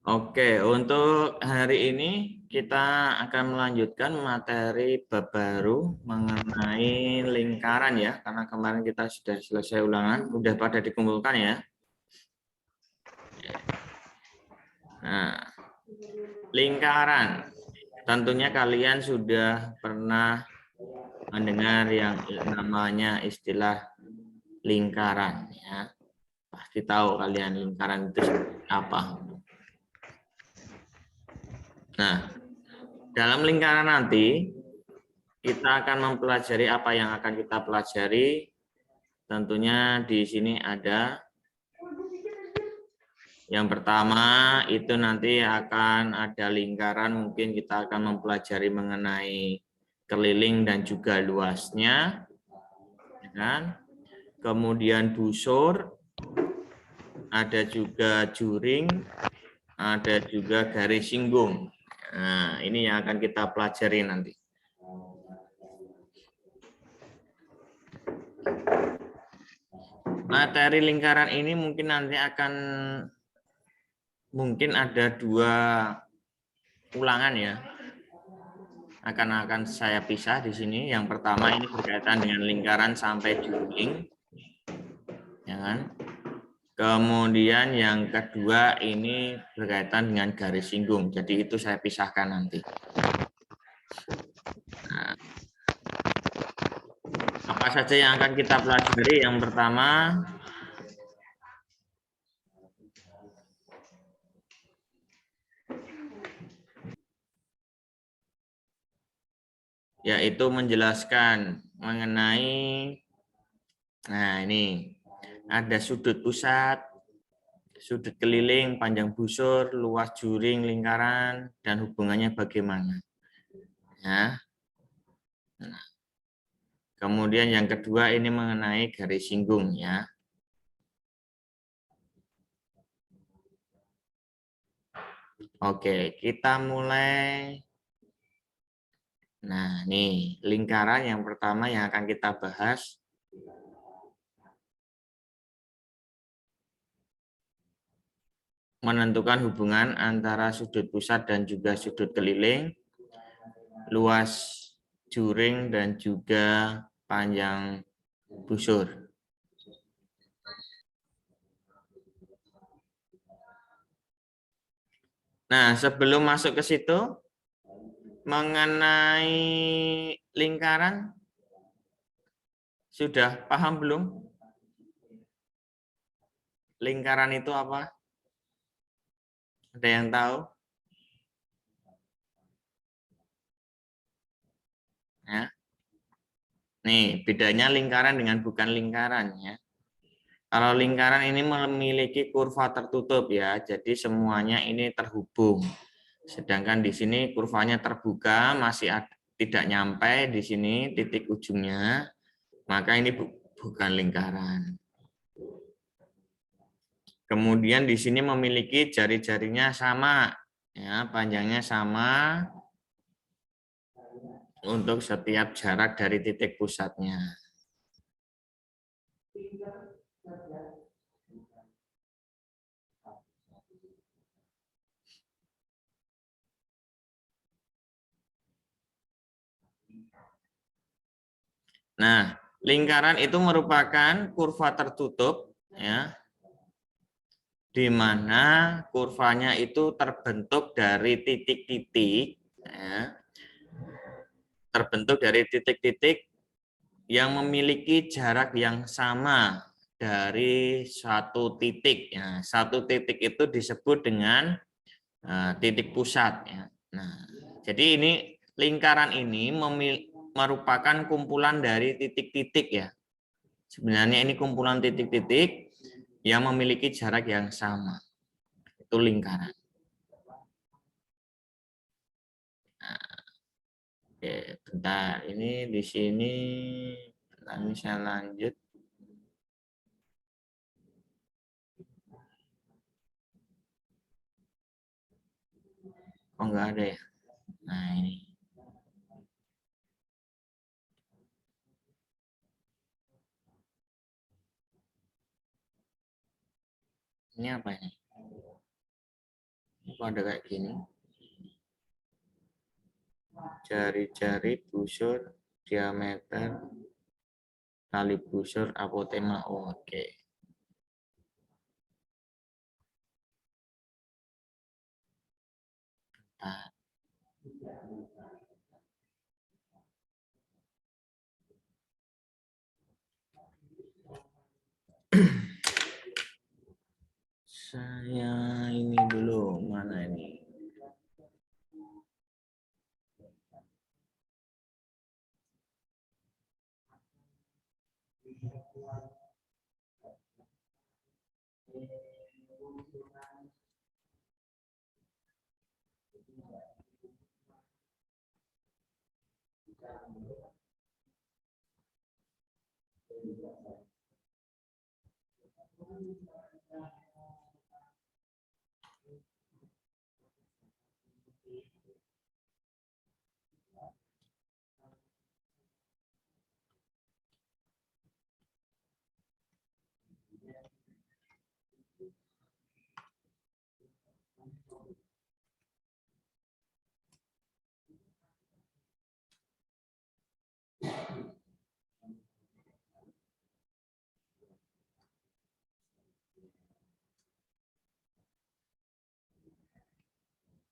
Oke, untuk hari ini kita akan melanjutkan materi bab baru mengenai lingkaran ya, karena kemarin kita sudah selesai ulangan, sudah pada dikumpulkan ya. Nah, lingkaran. Tentunya kalian sudah pernah mendengar yang namanya istilah lingkaran ya. Pasti tahu kalian lingkaran itu seperti apa. Nah, dalam lingkaran nanti kita akan mempelajari apa yang akan kita pelajari. Tentunya di sini ada yang pertama itu nanti akan ada lingkaran, mungkin kita akan mempelajari mengenai keliling dan juga luasnya, kan? Kemudian busur, ada juga juring, ada juga garis singgung. Nah, ini yang akan kita pelajari nanti. Materi lingkaran ini mungkin nanti mungkin ada 2 ulangan ya. Akan saya pisah di sini. Yang pertama ini berkaitan dengan lingkaran sampai juring, ya kan? Kemudian yang kedua ini berkaitan dengan garis singgung. Jadi itu saya pisahkan nanti. Nah, apa saja yang akan kita pelajari? Yang pertama yaitu menjelaskan mengenai, nah ini ada sudut pusat, sudut keliling, panjang busur, luas juring lingkaran, dan hubungannya bagaimana. Ya. Nah, kemudian yang kedua ini mengenai garis singgung ya. Oke, kita mulai. Nah, nih lingkaran yang pertama yang akan kita bahas. Menentukan hubungan antara sudut pusat dan juga sudut keliling, luas juring dan juga panjang busur. Nah, sebelum masuk ke situ, mengenai lingkaran, sudah paham belum? Lingkaran itu apa? Ada yang tahu? Ya. Nih, bedanya lingkaran dengan bukan lingkaran ya. Kalau lingkaran ini memiliki kurva tertutup ya, jadi semuanya ini terhubung. Sedangkan di sini kurvanya terbuka, masih tidak nyampe di sini titik ujungnya, maka ini bukan lingkaran. Kemudian di sini memiliki jari-jarinya sama, ya, panjangnya sama untuk setiap jarak dari titik pusatnya. Nah, lingkaran itu merupakan kurva tertutup, ya, di mana kurvanya itu terbentuk dari titik-titik, ya, terbentuk dari titik-titik yang memiliki jarak yang sama dari satu titik. Ya, satu titik itu disebut dengan titik pusat. Ya. Nah, jadi ini lingkaran ini merupakan kumpulan dari titik-titik ya. Sebenarnya ini kumpulan titik-titik yang memiliki jarak yang sama. Itu lingkaran. Nah, oke, bentar. Ini di sini kami saya lanjut. Oh, enggak ada ya. Nah, ini. Ini apa ini? Apa ada kayak gini? Jari-jari, busur, diameter, tali busur, apotema. Oh, oke. Nah. Saya ini dulu, mana ini?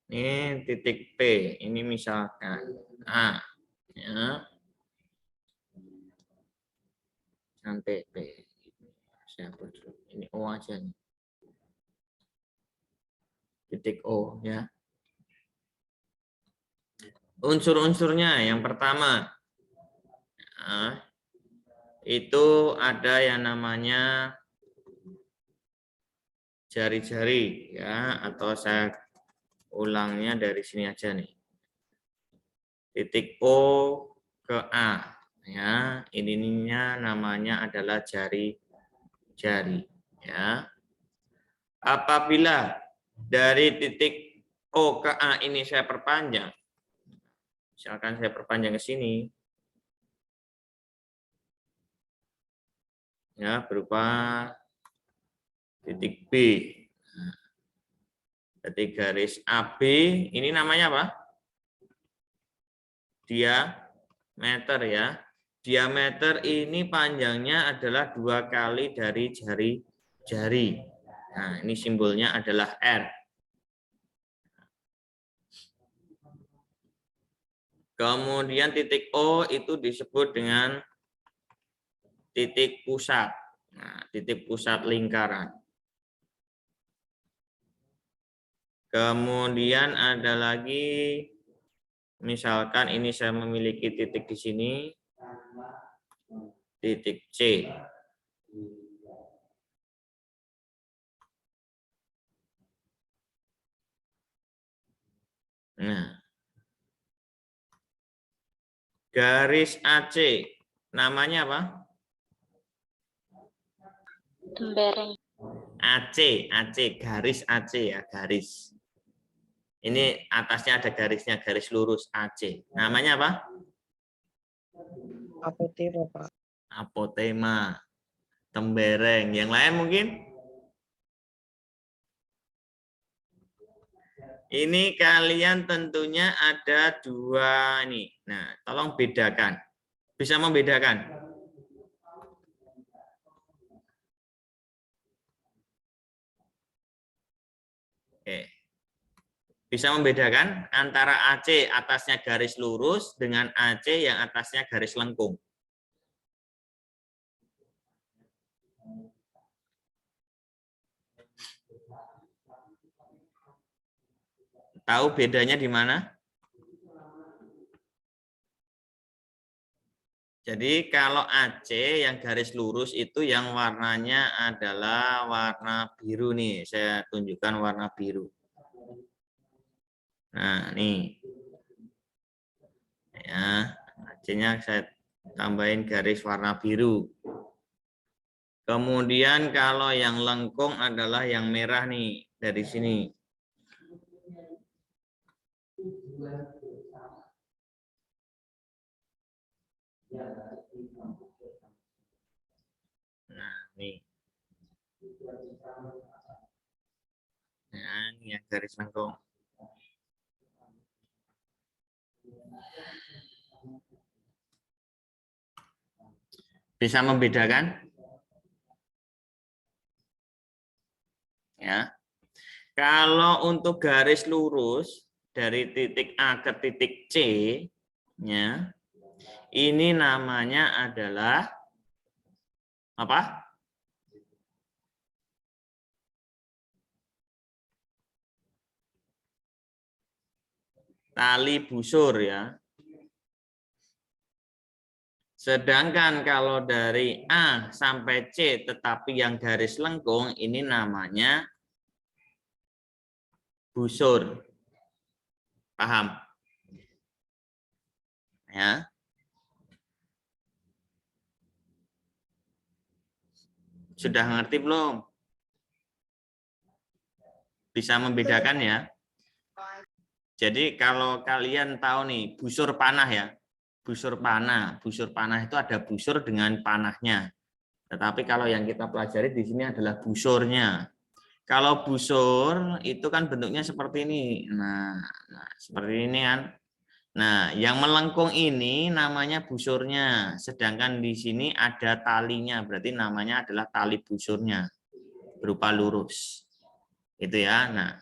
Ini titik P, ini misalkan A, ya, sampai P. Saya buat dulu. Ini O aja nih. Titik O, ya. Unsur-unsurnya yang pertama, nah, itu ada yang namanya jari-jari, ya, atau saya ulangnya dari sini aja nih. Titik O ke A, ya, ininya namanya adalah jari-jari, ya. Apabila dari titik O ke A ini saya perpanjang, misalkan saya perpanjang ke sini, ya, berupa titik B. Jadi garis AB ini namanya apa? Diameter, ya. Diameter ini panjangnya adalah 2 kali dari jari-jari. Nah, ini simbolnya adalah R. Kemudian titik O itu disebut dengan titik pusat. Nah, titik pusat lingkaran. Kemudian ada lagi, misalkan ini saya memiliki titik di sini, titik C. Nah, garis AC, namanya apa? Tembereng. AC, garis AC, ya, garis. Ini atasnya ada garisnya, garis lurus AC. Namanya apa? Apotema, Pak. Apotema, tembereng. Yang lain mungkin? Ini kalian tentunya ada 2 nih. Nah, tolong bedakan. Bisa membedakan? Oke. Bisa membedakan antara AC atasnya garis lurus dengan AC yang atasnya garis lengkung. Tahu bedanya di mana? Jadi kalau AC yang garis lurus itu yang warnanya adalah warna biru nih. Saya tunjukkan warna biru. Nah, nih. Ya, AC-nya saya tambahin garis warna biru. Kemudian kalau yang lengkung adalah yang merah nih, dari sini. Nah, nih. Nah, ini ya, garis lengkung. Bisa membedakan? Ya. Kalau untuk garis lurus dari titik A ke titik C, ya, ini namanya adalah apa? Tali busur ya. Sedangkan kalau dari A sampai C tetapi yang garis lengkung ini namanya busur. Paham? Ya. Sudah ngerti belum? Bisa membedakan ya? Jadi kalau kalian tahu nih busur panah ya. Busur panah itu ada busur dengan panahnya. Tetapi kalau yang kita pelajari di sini adalah busurnya. Kalau busur itu kan bentuknya seperti ini. Nah, seperti ini kan. Nah, yang melengkung ini namanya busurnya. Sedangkan di sini ada talinya, berarti namanya adalah tali busurnya berupa lurus. Itu ya. Nah,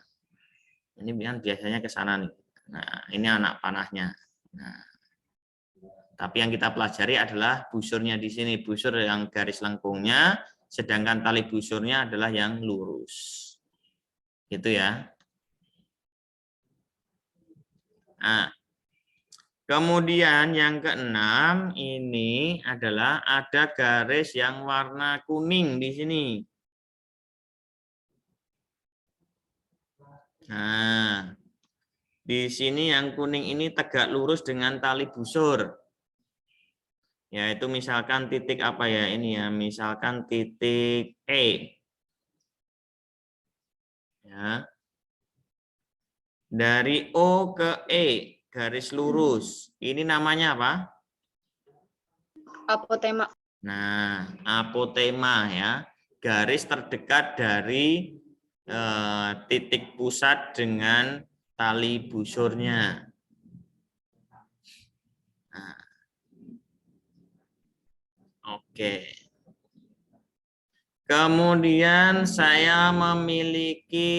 ini kan biasanya ke sana nih. Nah, ini anak panahnya. Nah, tapi yang kita pelajari adalah busurnya di sini, busur yang garis lengkungnya, sedangkan tali busurnya adalah yang lurus. Gitu ya. Nah, kemudian yang keenam ini adalah ada garis yang warna kuning di sini. Nah, di sini yang kuning ini tegak lurus dengan tali busur. Yaitu misalkan titik apa ya ini ya, misalkan titik E. Ya. Dari O ke E, garis lurus. Ini namanya apa? Apotema. Nah, apotema ya. Garis terdekat dari titik pusat dengan tali busurnya. Nah, oke. Kemudian saya memiliki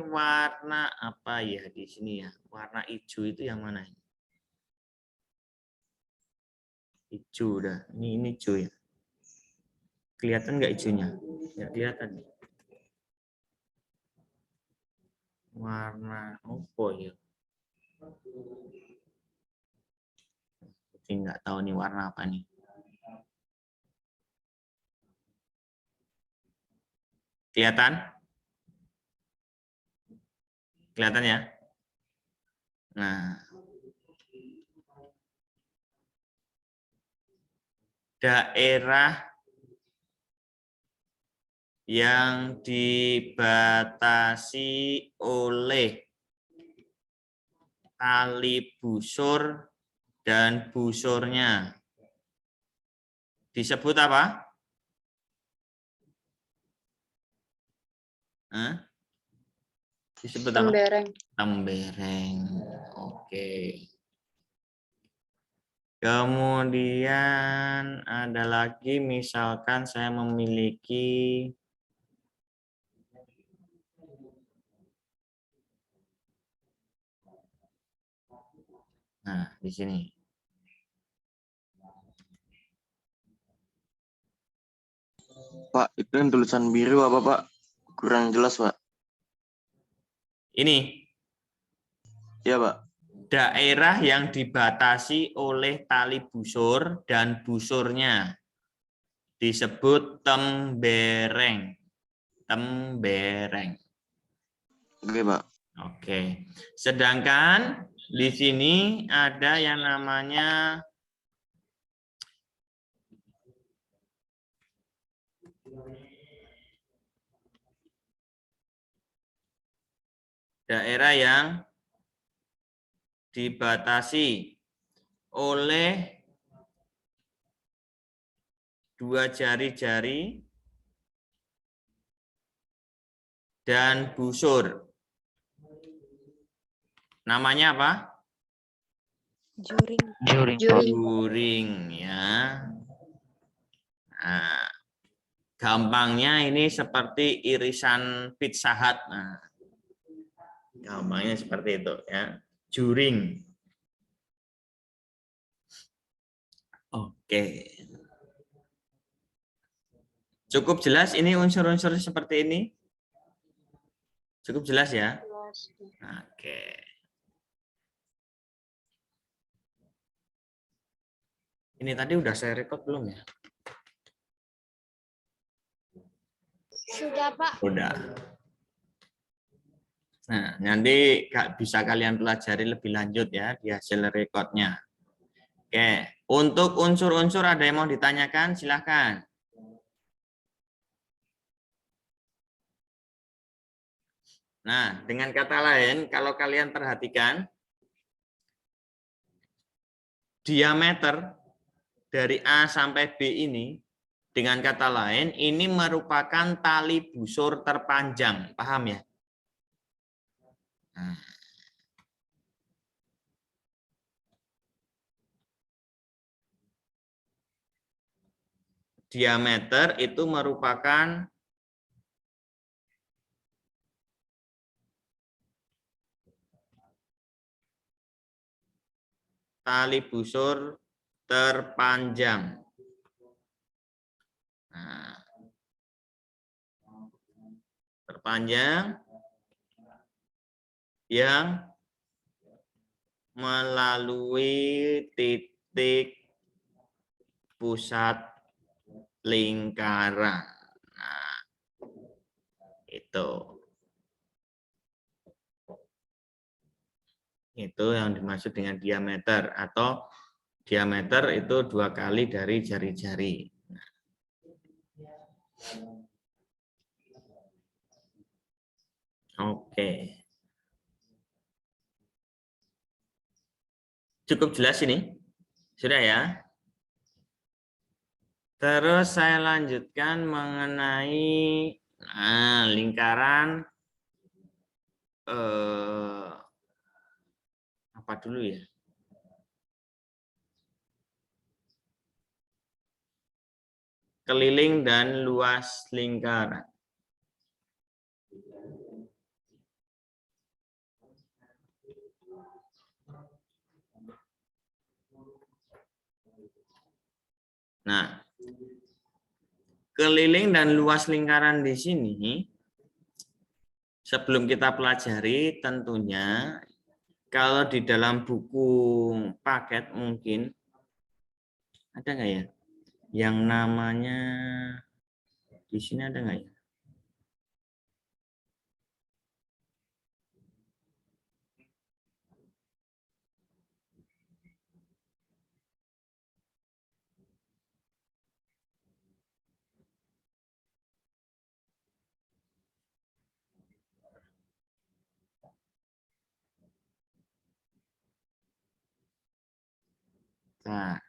warna apa ya di sini ya? Warna hijau itu yang mana? Hijau udah. Ini hijau ya. Kelihatan nggak hijaunya? Ya kelihatan. Warna apa ya? Jadi nggak tahu nih warna apa nih. Kelihatan? Kelihatan ya? Nah, daerah yang dibatasi oleh tali busur dan busurnya disebut apa? Hah? Disebut apa? Tembereng. Tembereng. Oke. Kemudian ada lagi misalkan saya memiliki di sini. Pak, itu yang tulisan biru apa, Pak? Kurang jelas, Pak. Ini. Iya, Pak. Daerah yang dibatasi oleh tali busur dan busurnya disebut tembereng. Tembereng. Oke, Pak. Oke. Sedangkan di sini ada yang namanya daerah yang dibatasi oleh dua jari-jari dan busur. Namanya apa? Juring. Juring ya. Nah, gampangnya ini seperti irisan Pizza Hut. Nah, gampangnya seperti itu ya. Juring. Oke. Cukup jelas ini unsur-unsur seperti ini? Cukup jelas ya? Oke. Ini tadi udah saya record belum ya? Sudah, Pak. Udah. Nah, nanti bisa kalian pelajari lebih lanjut ya di hasil recordnya. Oke, untuk unsur-unsur ada yang mau ditanyakan? Silahkan. Nah, dengan kata lain, kalau kalian perhatikan, diameter dari A sampai B ini, dengan kata lain, ini merupakan tali busur terpanjang. Paham ya? Nah. Diameter itu merupakan tali busur terpanjang. Nah, terpanjang yang melalui titik pusat lingkaran. Nah, itu yang dimaksud dengan diameter, atau diameter itu 2 kali dari jari-jari. Oke. Cukup jelas ini? Sudah ya? Terus saya lanjutkan mengenai lingkaran apa dulu ya? Keliling dan luas lingkaran. Nah, keliling dan luas lingkaran di sini, sebelum kita pelajari, tentunya kalau di dalam buku paket mungkin ada nggak ya? Yang namanya di sini ada nggak ya? Nah,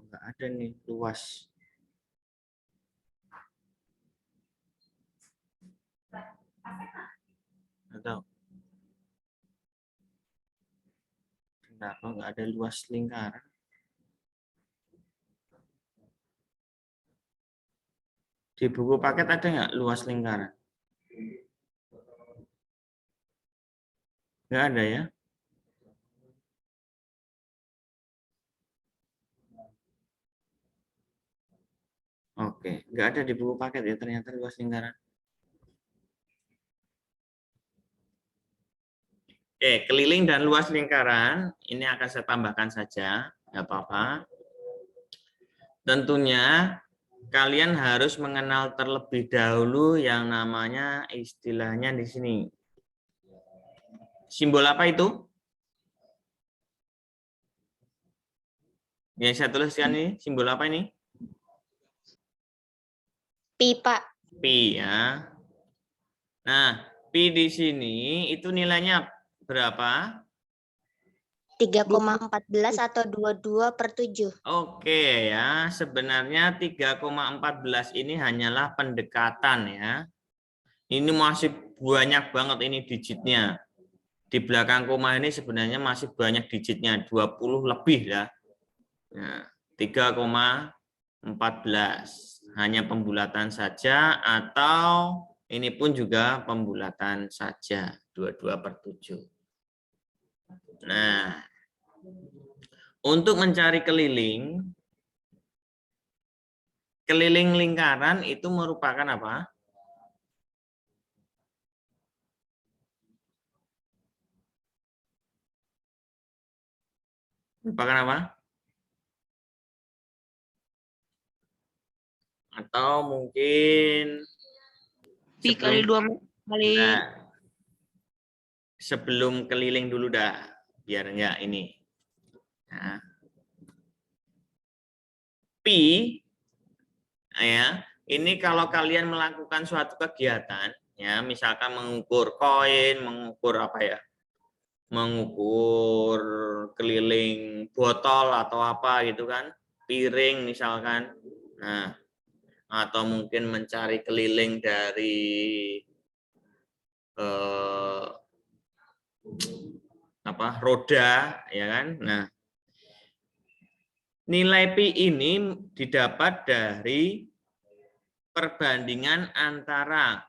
nggak ada nih luas. Atau kenapa nggak ada luas lingkaran? Di buku paket ada nggak luas lingkaran? Nggak ada ya? Oke, nggak ada di buku paket ya ternyata luas lingkaran. Oke, keliling dan luas lingkaran ini akan saya tambahkan saja, nggak apa-apa. Tentunya kalian harus mengenal terlebih dahulu yang namanya istilahnya di sini. Simbol apa itu? Yang saya tuliskan ini, simbol apa ini? Pi, Pak. Pi ya. Nah, pi di sini itu nilainya berapa? 3,14 atau 22/7. Oke ya, sebenarnya 3,14 ini hanyalah pendekatan ya. Ini masih banyak banget ini digitnya. Di belakang koma ini sebenarnya masih banyak digitnya, 20 lebih ya. Nah, 3,14. Hanya pembulatan saja atau ini pun juga pembulatan saja, 22/7. Nah, untuk mencari keliling lingkaran itu merupakan apa? Merupakan apa? Atau mungkin Pi kali 2 kali nah, sebelum keliling dulu dah, biar enggak ini. Nah, pi ya, ini kalau kalian melakukan suatu kegiatan ya, misalkan mengukur koin, mengukur apa ya? Mengukur keliling botol atau apa gitu kan, piring misalkan. Nah, atau mungkin mencari keliling dari roda ya kan. Nah, nilai pi ini didapat dari perbandingan antara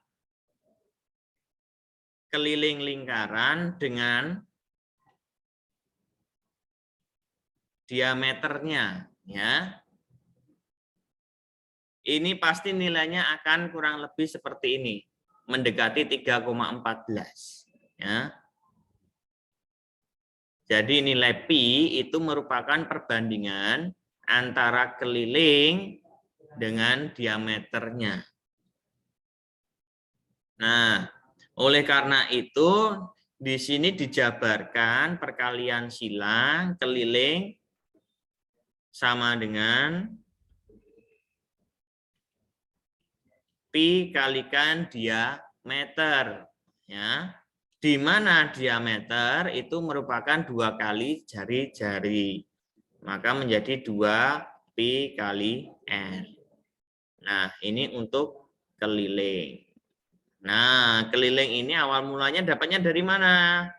keliling lingkaran dengan diameternya ya. Ini pasti nilainya akan kurang lebih seperti ini, mendekati 3,14 ya. Jadi nilai pi itu merupakan perbandingan antara keliling dengan diameternya. Nah, oleh karena itu di sini dijabarkan perkalian silang keliling sama dengan pi kalikan diameter ya, di mana diameter itu merupakan 2 kali jari-jari, maka menjadi 2 pi kali r. Nah, ini untuk keliling. Nah, keliling ini awal mulanya dapatnya dari mana?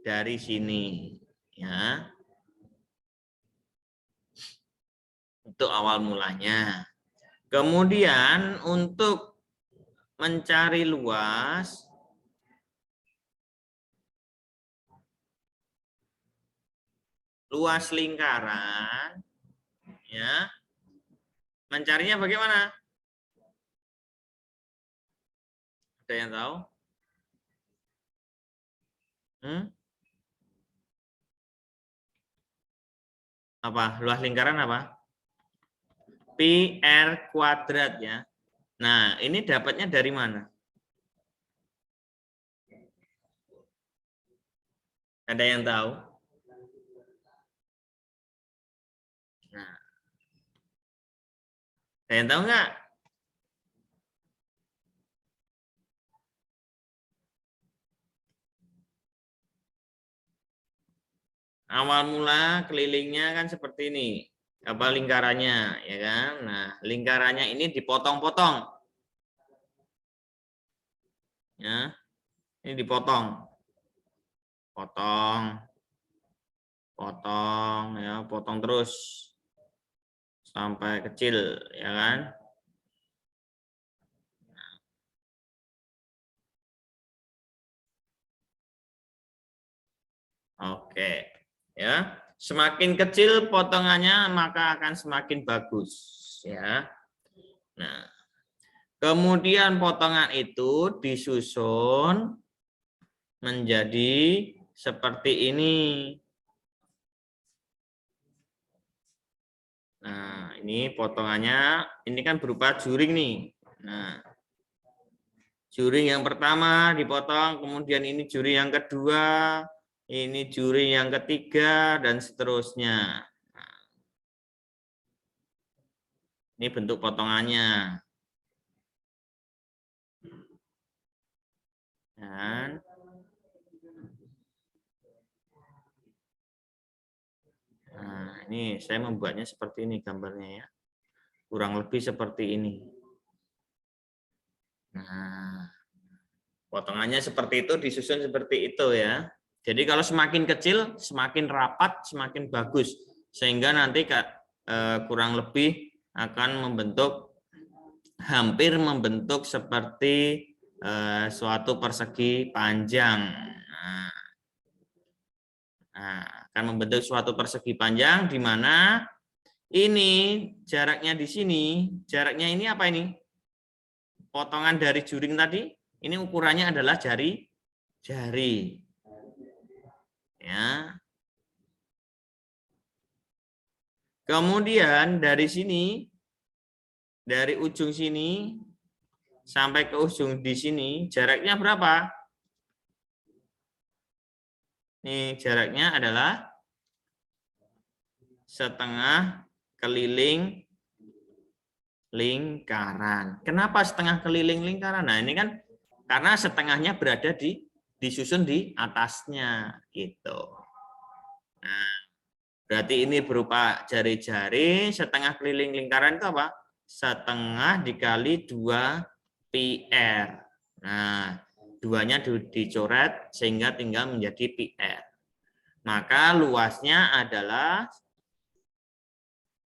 Dari sini ya, untuk awal mulanya. Kemudian untuk mencari luas lingkaran ya, mencarinya bagaimana? Ada yang tahu? Apa? Luas lingkaran apa? Pi R kuadrat ya. Nah, ini dapatnya dari mana? Ada yang tahu? Nah, ada yang tahu nggak? Awal mula kelilingnya kan seperti ini. Apa lingkarannya, ya kan? Nah, lingkarannya ini dipotong-potong. Ya. Ini dipotong. Potong. Potong ya, potong terus sampai kecil, ya kan? Oke. Ya. Semakin kecil potongannya maka akan semakin bagus, ya. Nah, kemudian potongan itu disusun menjadi seperti ini. Nah, ini potongannya, ini kan berupa juring nih. Nah, juring yang pertama dipotong, kemudian ini juring yang kedua, ini juring yang ketiga, dan seterusnya. Nah, ini bentuk potongannya. Dan nah, ini saya membuatnya seperti ini gambarnya ya. Kurang lebih seperti ini. Nah, Potongannya seperti itu, disusun seperti itu ya. Jadi kalau semakin kecil, semakin rapat, semakin bagus. Sehingga nanti kurang lebih akan membentuk, hampir membentuk seperti suatu persegi panjang. Nah, akan membentuk suatu persegi panjang di mana ini jaraknya di sini, jaraknya ini apa ini? Potongan dari juring tadi, ini ukurannya adalah jari. Ya. Kemudian dari sini, dari ujung sini sampai ke ujung di sini, jaraknya berapa? Ini jaraknya adalah setengah keliling lingkaran. Kenapa setengah keliling lingkaran? Nah, ini kan karena setengahnya berada disusun di atasnya gitu. Nah, berarti ini berupa jari-jari, setengah keliling lingkaran itu apa? Setengah dikali 2 PR. Nah, duanya dicoret sehingga tinggal menjadi PR. Maka luasnya adalah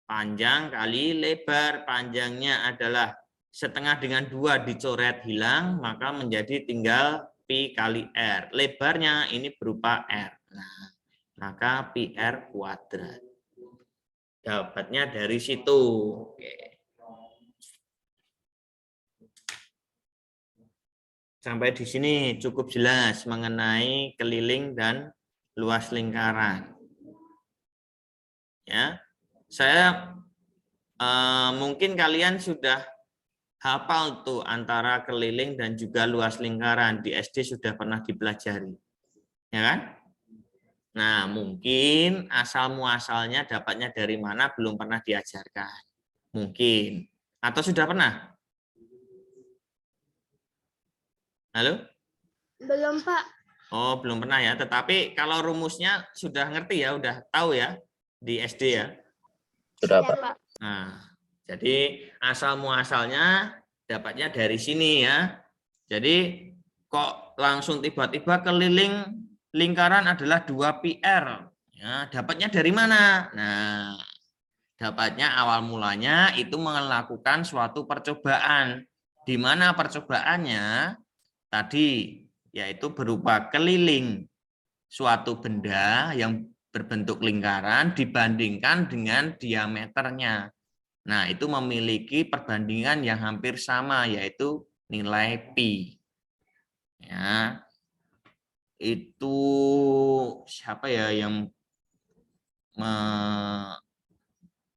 panjang kali lebar. Panjangnya adalah setengah dengan 2 dicoret hilang, maka menjadi tinggal Pi kali R. Lebarnya ini berupa R. Nah, maka PR kuadrat. Dapatnya dari situ. Oke. Sampai di sini cukup jelas mengenai keliling dan luas lingkaran. Ya, saya mungkin kalian sudah hafal tuh antara keliling dan juga luas lingkaran, di SD sudah pernah dipelajari, ya kan? Nah, mungkin asal muasalnya dapatnya dari mana belum pernah diajarkan, mungkin, atau sudah pernah? Halo? Belum, Pak. Oh, belum pernah ya. Tetapi kalau rumusnya sudah ngerti ya, udah tahu ya di SD ya. Sudah, Ya, Pak. Pak. Nah, jadi asal muasalnya dapatnya dari sini ya. Jadi kok langsung tiba-tiba keliling lingkaran adalah 2 PR. Ya, dapatnya dari mana? Nah, dapatnya awal mulanya itu melakukan suatu percobaan. Di mana percobaannya tadi yaitu berupa keliling suatu benda yang berbentuk lingkaran dibandingkan dengan diameternya. Nah, itu memiliki perbandingan yang hampir sama, yaitu nilai pi. Ya, itu siapa ya yang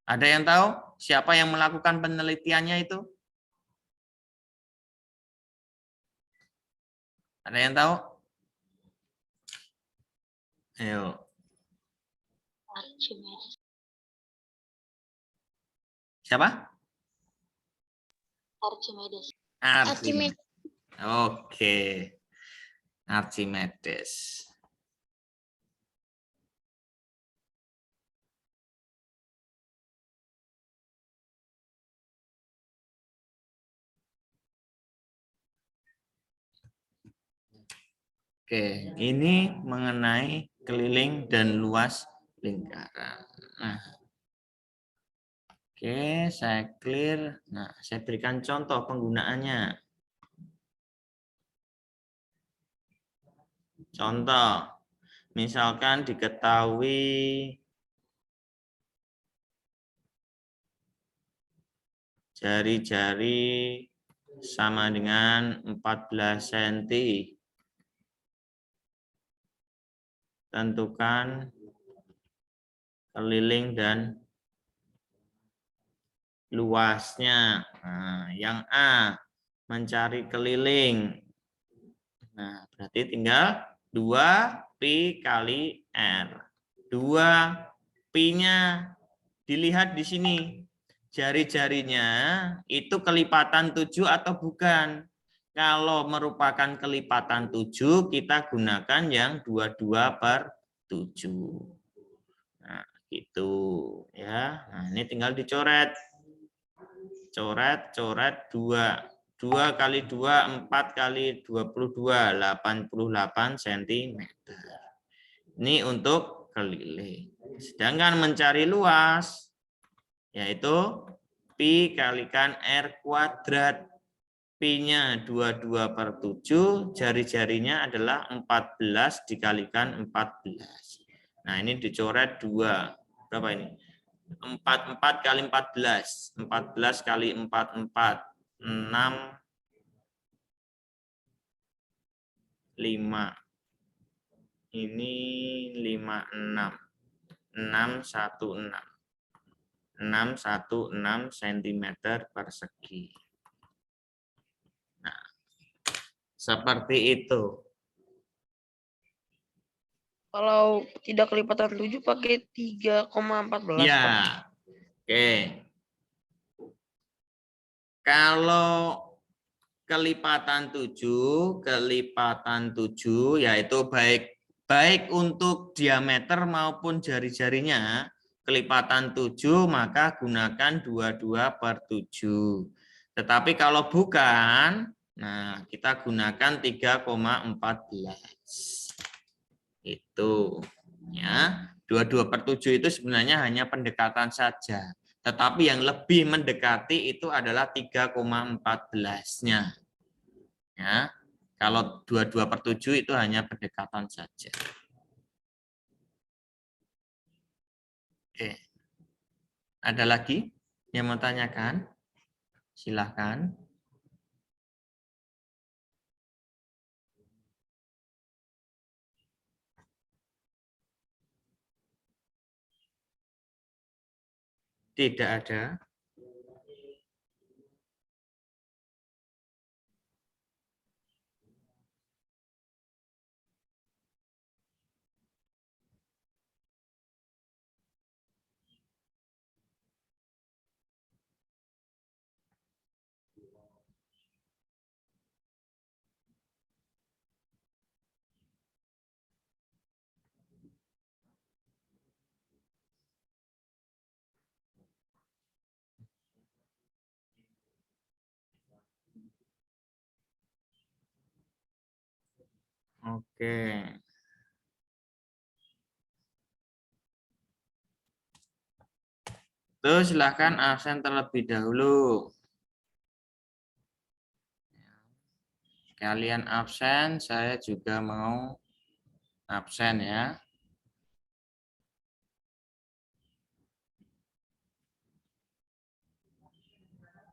ada yang tahu siapa yang melakukan penelitiannya itu? Ada yang tahu? Ayo. Archimedes. Siapa? Archimedes. Archimedes. Oke. Archimedes. Oke, ini mengenai keliling dan luas lingkaran. Nah, oke, saya clear. Nah, saya berikan contoh penggunaannya. Contoh, misalkan diketahui jari-jari sama dengan 14 cm. Tentukan keliling dan luasnya. Nah, yang A, mencari keliling. Nah, berarti tinggal 2 pi kali R. 2 pi-nya dilihat di sini. Jari-jarinya itu kelipatan 7 atau bukan? Kalau merupakan kelipatan 7, kita gunakan yang 22/7. Nah, gitu ya. Nah, ini tinggal dicoret. Coret, 2. 2 kali 2, 4 kali 22, 88 cm. Ini untuk keliling. Sedangkan mencari luas, yaitu Pi kalikan R kuadrat. Pi-nya 22/7, jari-jarinya adalah 14 dikalikan 14. Nah, ini dicoret 2. Berapa ini? 4 kali 14. 14 kali 4, 6, 5. Ini 5, 6. 616. 616 cm persegi. Nah, seperti itu. Kalau tidak kelipatan 7 pakai 3,14. Ya, Pak. oke. Kalau kelipatan 7 yaitu baik untuk diameter maupun jari-jarinya, kelipatan 7 maka gunakan 22/7. Tetapi kalau bukan, nah kita gunakan 3,14. Itu ya. 22/7 itu sebenarnya hanya pendekatan saja. Tetapi yang lebih mendekati itu adalah 3,14-nya. Ya. Kalau 22/7 itu hanya pendekatan saja. Oke. Ada lagi yang mau tanyakan? Silahkan. Tidak ada. Oke. Terus silahkan absen terlebih dahulu. Kalian absen, saya juga mau absen ya.